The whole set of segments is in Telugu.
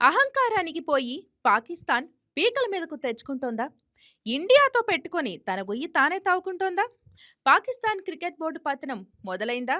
అహంకారానికి పోయి పాకిస్తాన్ పీకల మీదకు తెచ్చుకుంటోందా? ఇండియాతో పెట్టుకొని తన గొయ్యి తానే తావుకుంటోందా? పాకిస్తాన్ క్రికెట్ బోర్డు పతనం మొదలైందా?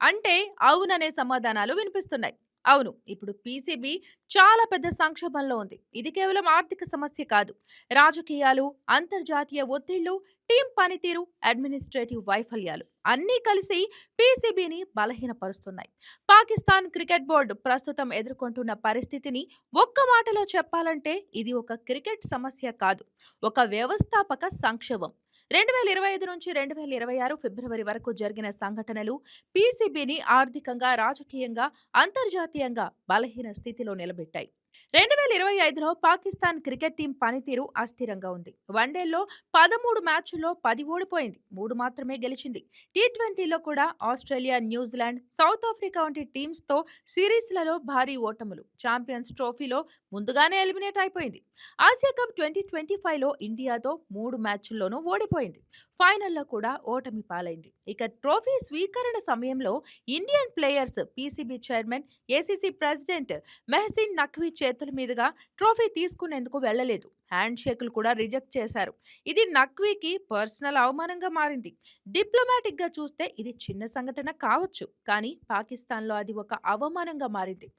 అంటే అవుననే సమాధానాలు వినిపిస్తున్నాయి. అవును, ఇప్పుడు పీసీబీ చాలా పెద్ద సంక్షోభంలో ఉంది. ఇది కేవలం ఆర్థిక సమస్య కాదు. రాజకీయాలు, అంతర్జాతీయ ఒత్తిళ్లు, టీం పనితీరు, అడ్మినిస్ట్రేటివ్ వైఫల్యాలు అన్నీ కలిసి పీసీబీని బలహీనపరుస్తున్నాయి. పాకిస్తాన్ క్రికెట్ బోర్డు ప్రస్తుతం ఎదుర్కొంటున్న పరిస్థితిని ఒక్క మాటలో చెప్పాలంటే ఇది ఒక క్రికెట్ సమస్య కాదు, ఒక వ్యవస్థాపక సంక్షోభం. 2025 నుంచి 2026 ఫిబ్రవరి వరకు జరిగిన సంఘటనలు పీసీబీని ఆర్థికంగా, రాజకీయంగా, అంతర్జాతీయంగా బలహీన స్థితిలో నిలబెట్టాయి. 2025లో పాకిస్తాన్ క్రికెట్ టీం పనితీరు అస్థిరంగా ఉంది. వన్డేల్లో 13 మ్యాచ్ల్లో 10 ఓడిపోయింది, 3 మాత్రమే గెలిచింది. టీ20లో కూడా ఆస్ట్రేలియా, న్యూజిలాండ్, సౌత్ ఆఫ్రికా వంటి టీమ్స్తో సిరీస్లలో భారీ ఓటములు. ఛాంపియన్స్ ట్రోఫీలో ముందుగానే ఎలిమినేట్ అయిపోయింది. ఆసియా కప్ 2025లో ఇండియాతో 3 మ్యాచ్ల్లోనూ ఓడిపోయింది. ఫైనల్లో కూడా ఓటమి పాలైంది. ఇక ట్రోఫీ స్వీకరణ సమయంలో Indian players, PCB chairman, ACC president Mohsin Naqvi చేతుల మీదుగా ట్రోఫీ తీసుకునేందుకు వెళ్లలేదు. హ్యాండ్ షేకులు కూడా రిజెక్ట్ చేశారు. ఇది నఖ్వీకి పర్సనల్ అవమానంగా మారింది. డిప్లొమాటిక్ గా చూస్తే ఇది చిన్న సంఘటన కావచ్చు, కానీ పాకిస్తాన్లో అది ఒక అవమానంగా మారింది.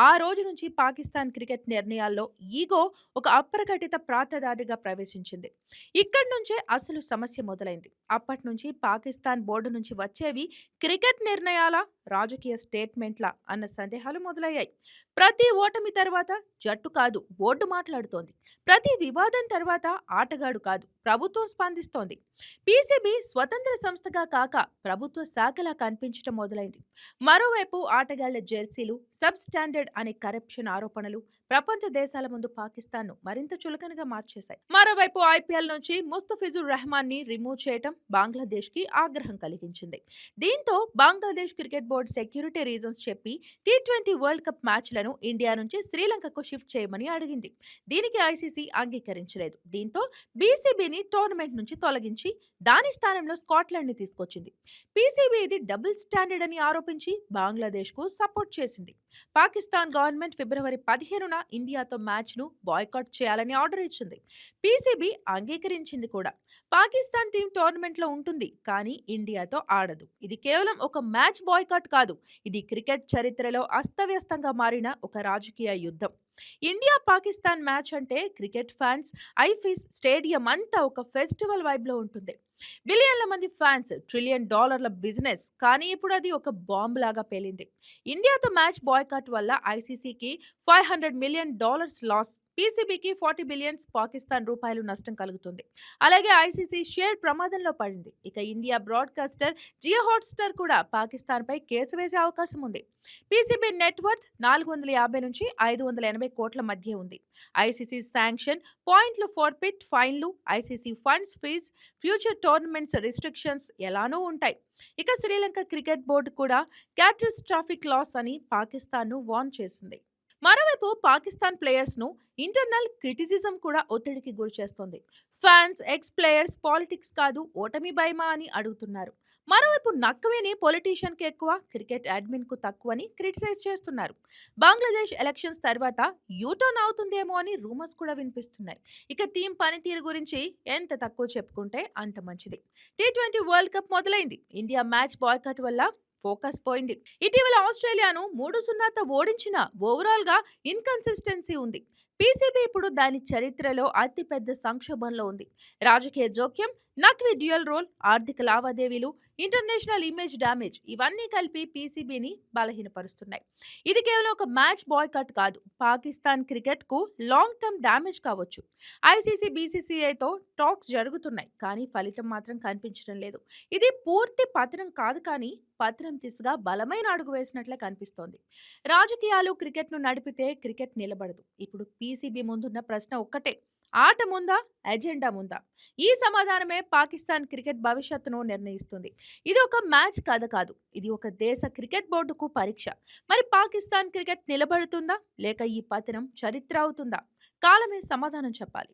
ఆ రోజు నుంచి పాకిస్తాన్ క్రికెట్ నిర్ణయాల్లో ఈగో ఒక అప్రకటిత ప్రాతదారిగా ప్రవేశించింది. ఇక్కడి నుంచే అసలు సమస్య మొదలైంది. అప్పటి నుంచి పాకిస్తాన్ బోర్డు నుంచి వచ్చేవి క్రికెట్ నిర్ణయాల, రాజకీయ స్టేట్మెంట్ల అన్న సందేహాలు మొదలయ్యాయి. ప్రతి ఓటమి తర్వాత జట్టు కాదు, బోర్డు మాట్లాడుతోంది. ప్రతి వివాదం తర్వాత ఆటగాడు కాదు, ప్రభుత్వం స్పందిస్తోంది. పీసీబీ స్వతంత్ర సంస్థగా కాక ప్రభుత్వ శాఖలా కనిపించడం మొదలైంది. మరోవైపు ఆటగాళ్ల జెర్సీలు, సబ్ స్టాండర్డ్ అనే కరప్షన్ ఆరోపణలు ప్రపంచ దేశాల ముందు పాకిస్తాన్ను మరింత చులకనగా మార్చేశాయి. మరోవైపు ఐపీఎల్ నుంచి ముస్తఫిజుర్ రెహమాన్ ని రిమూవ్ చేయడం బంగ్లాదేశ్ కి ఆగ్రహం కలిగించింది. దీంతో Bangladesh cricket board security reasons చెప్పి టీ20 వరల్డ్ కప్ మ్యాచ్లను ఇండియా నుంచి శ్రీలంకకు షిఫ్ట్ చేయమని అడిగింది. దీనికి ఐసీసీ అంగీకరించలేదు. దీంతో బీసీబీని టోర్నమెంట్ నుంచి తొలగించి దాని స్థానంలో స్కాట్లాండ్ ని తీసుకొచ్చింది. పీసీబీ ఇది డబుల్ స్టాండర్డ్ అని ఆరోపించి బంగ్లాదేశ్ కు సపోర్ట్ చేసింది. పాకిస్తాన్ గవర్నమెంట్ ఫిబ్రవరి 15న ఇండియాతో మ్యాచ్ ను బాయ్కాట్ చేయాలని ఆర్డర్ ఇచ్చింది. పీసీబీ అంగీకరించింది కూడా. పాకిస్తాన్ టీం టోర్నమెంట్ లో ఉంటుంది, కానీ ఇండియాతో ఆడదు. ఇది కేవలం ఒక మ్యాచ్ బాయ్కాట్ కాదు, ఇది క్రికెట్ చరిత్రలో అస్తవ్యస్తంగా మారిన ఒక రాజకీయ యుద్ధం. ఇండియా పాకిస్తాన్ మ్యాచ్ అంటే క్రికెట్ ఫ్యాన్స్, ఐఫీస్ స్టేడియం అంతా ఒక ఫెస్టివల్ వైబ్ లో ఉంటుంది. బిలియన్ల మంది ఫ్యాన్స్, ట్రిలియన్ డాలర్ల బిజినెస్. కానీ ఇప్పుడు అది ఒక బాంబ్ లాగా పేలింది. ఇండియాతో మ్యాచ్ బాయ్కాట్ వల్ల ఐసీసీకి $500 మిలియన్ లాస్, పీసీబీకి 40 బిలియన్స్ పాకిస్తాన్ రూపాయలు నష్టం కలుగుతుంది. అలాగే ఐసీసీ షేర్ ప్రమాదంలో పడింది. ఇక ఇండియా బ్రాడ్కాస్టర్ జియో హాట్‌స్టార్ కూడా పాకిస్తాన్ పై కేసు వేసే అవకాశం ఉంది. పీసీబీ నెట్వర్త్ 450 నుంచి 580 కోట్ల మధ్య ఉంది. ఐసీసీ శాంక్షన్, పాయింట్లు ఫోర్ఫిట్, ఫైన్లు, ICC funds freeze, future tournaments restrictions ఎలానూ ఉంటాయి. ఇక శ్రీలంక క్రికెట్ బోర్డు కూడా క్యాటస్ట్రాఫిక్ లాస్ అని పాకిస్తాన్ను వార్న్ చేసింది. మరోవైపు పాకిస్తాన్ ప్లేయర్స్ ను ఇంటర్నల్ క్రిటిసిజం కూడా ఒత్తిడికి గురిచేస్తోంది. ఫ్యాన్స్, ఎక్స్ ప్లేయర్స్ పాలిటిక్స్ కాదు, ఓటమి భయమా అని అడుగుతున్నారు. మరోవైపు నఖ్వీని పొలిటీషియన్ కి ఎక్కువ, క్రికెట్ అడ్మిన్ కు తక్కువని క్రిటిసైజ్ చేస్తున్నారు. బంగ్లాదేశ్ ఎలక్షన్స్ తర్వాత యూటర్న్ అవుతుందేమో అని రూమర్స్ కూడా వినిపిస్తున్నాయి. ఇక టీం పనితీరు గురించి ఎంత తక్కువ చెప్పుకుంటే అంత మంచిది. టీ20 వరల్డ్ కప్ మొదలైంది. ఇండియా మ్యాచ్ బాయ్కాట్ వల్ల ఫోకస్ పోయింది. ఇటీవల ఆస్ట్రేలియాను 3-0తో ఓడించిన ఓవరాల్ గా ఇన్కన్సిస్టెన్సీ ఉంది. పీసీబీ ఇప్పుడు దాని చరిత్రలో అతిపెద్ద సంక్షోభంలో ఉంది. రాజకీయ జోక్యం, నఖ్వీ డ్యూయల్ రోల్, ఆర్థిక లావాదేవీలు, ఇంటర్నేషనల్ ఇమేజ్ డ్యామేజ్ ఇవన్నీ కలిపి పీసీబీని బలహీనపరుస్తున్నాయి. ఇది కేవలం ఒక మ్యాచ్ బాయ్కాట్ కాదు, పాకిస్తాన్ క్రికెట్ కు లాంగ్ టర్మ్ డ్యామేజ్ కావచ్చు. ఐసీసీ, బీసీసీఐతో టాక్స్ జరుగుతున్నాయి, కానీ ఫలితం మాత్రం కనిపించడం లేదు. ఇది పూర్తి పతనం కాదు, కానీ పతనం దిశగా బలమైన అడుగు వేసినట్లే కనిపిస్తోంది. రాజకీయాలు క్రికెట్ను నడిపితే క్రికెట్ నిలబడదు. ఇప్పుడు పీసీబీ ముందున్న ప్రశ్న ఒక్కటే: ఆట ముందా, ఎజెండా ముందా? ఈ సమాధానమే పాకిస్తాన్ క్రికెట్ భవిష్యత్తును నిర్ణయిస్తుంది. ఇది ఒక మ్యాచ్ కథ కాదు, ఇది ఒక దేశ క్రికెట్ బోర్డుకు పరీక్ష. మరి పాకిస్తాన్ క్రికెట్ నిలబడుతుందా, లేక ఈ పతనం చరిత్ర అవుతుందా? కాలమే సమాధానం చెప్పాలి.